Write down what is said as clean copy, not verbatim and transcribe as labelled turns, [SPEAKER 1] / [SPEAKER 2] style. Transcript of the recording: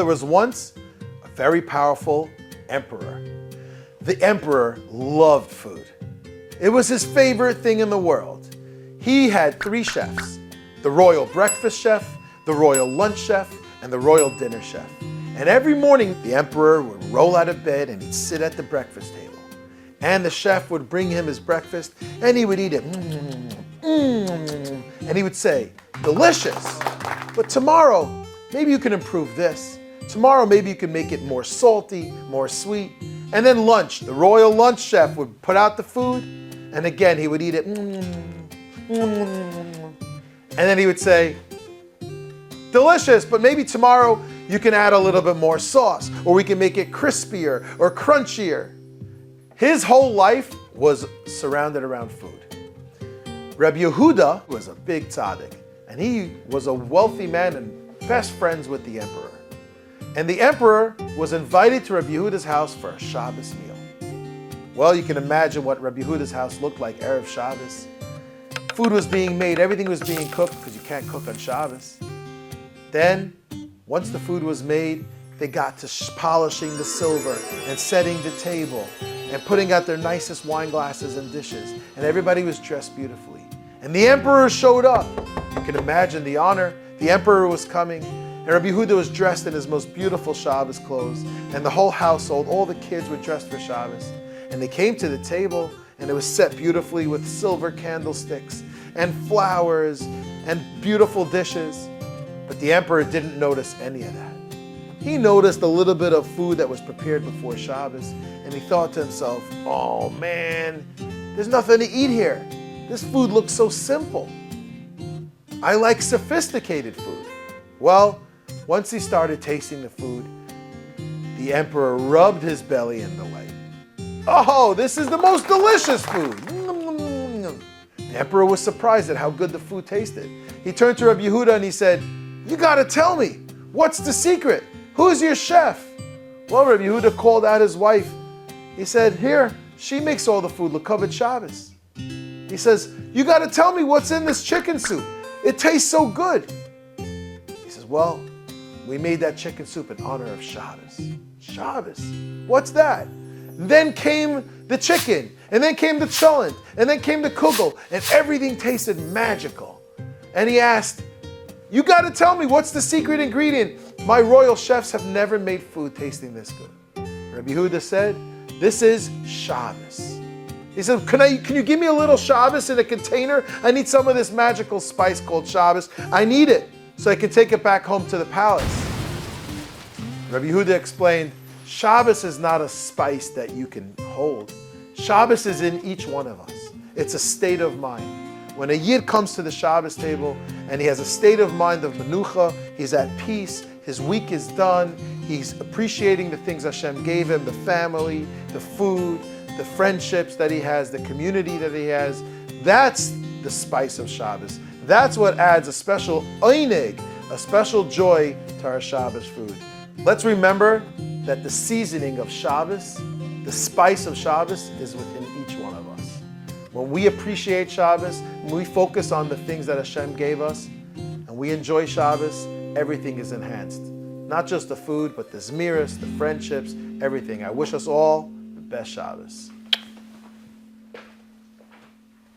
[SPEAKER 1] there was once a very powerful emperor. The emperor loved food. It was his favorite thing in the world. He had 3 chefs, the royal breakfast chef, the royal lunch chef, and the royal dinner chef. And every morning, the emperor would roll out of bed and he'd sit at the breakfast table. And the chef would bring him his breakfast and he would eat it. And he would say, delicious, but tomorrow, maybe you can improve this. Tomorrow, maybe you can make it more salty, more sweet. And then lunch, the royal lunch chef would put out the food and again, he would eat it. And then he would say, delicious, but maybe tomorrow you can add a little bit more sauce, or we can make it crispier or crunchier. His whole life was surrounded around food. Rabbi Yehuda was a big tzaddik, and he was a wealthy man and best friends with the emperor. And the emperor was invited to Rabbi Yehuda's house for a Shabbos meal. Well, you can imagine what Rabbi Yehuda's house looked like Erev Shabbos. Food was being made, everything was being cooked, because you can't cook on Shabbos. Then, once the food was made, they got to polishing the silver and setting the table and putting out their nicest wine glasses and dishes. And everybody was dressed beautifully. And the emperor showed up. You can imagine the honor. The emperor was coming. And Rabbi Yehuda was dressed in his most beautiful Shabbos clothes. And the whole household, all the kids were dressed for Shabbos. And they came to the table and it was set beautifully with silver candlesticks and flowers and beautiful dishes. But the emperor didn't notice any of that. He noticed a little bit of food that was prepared before Shabbos, and he thought to himself, oh man, there's nothing to eat here. This food looks so simple. I like sophisticated food. Well, once he started tasting the food, the emperor rubbed his belly in the light. Oh, this is the most delicious food. The emperor was surprised at how good the food tasted. He turned to Rabbi Yehuda and he said, you gotta tell me, what's the secret? Who's your chef? Well, Rabbi Yehuda called out his wife. He said, here, she makes all the food, l'kavod Shabbos. He says, you gotta tell me what's in this chicken soup. It tastes so good. He says, well, we made that chicken soup in honor of Shabbos. Shabbos, what's that? And then came the chicken, and then came the cholent, and then came the kugel, and everything tasted magical. And he asked, you got to tell me what's the secret ingredient. My royal chefs have never made food tasting this good. Rabbi Yehuda said, this is Shabbos. He said, can you give me a little Shabbos in a container? I need some of this magical spice called Shabbos. I need it so I can take it back home to the palace. Rabbi Yehuda explained, Shabbos is not a spice that you can hold. Shabbos is in each one of us. It's a state of mind. When a Yid comes to the Shabbos table and he has a state of mind of menucha, he's at peace, his week is done, he's appreciating the things Hashem gave him, the family, the food, the friendships that he has, the community that he has. That's the spice of Shabbos. That's what adds a special oneg, a special joy to our Shabbos food. Let's remember that the seasoning of Shabbos, the spice of Shabbos, is within each one of us. When we appreciate Shabbos, when we focus on the things that Hashem gave us, and we enjoy Shabbos, everything is enhanced. Not just the food, but the zmiras, the friendships, everything. I wish us all the best Shabbos.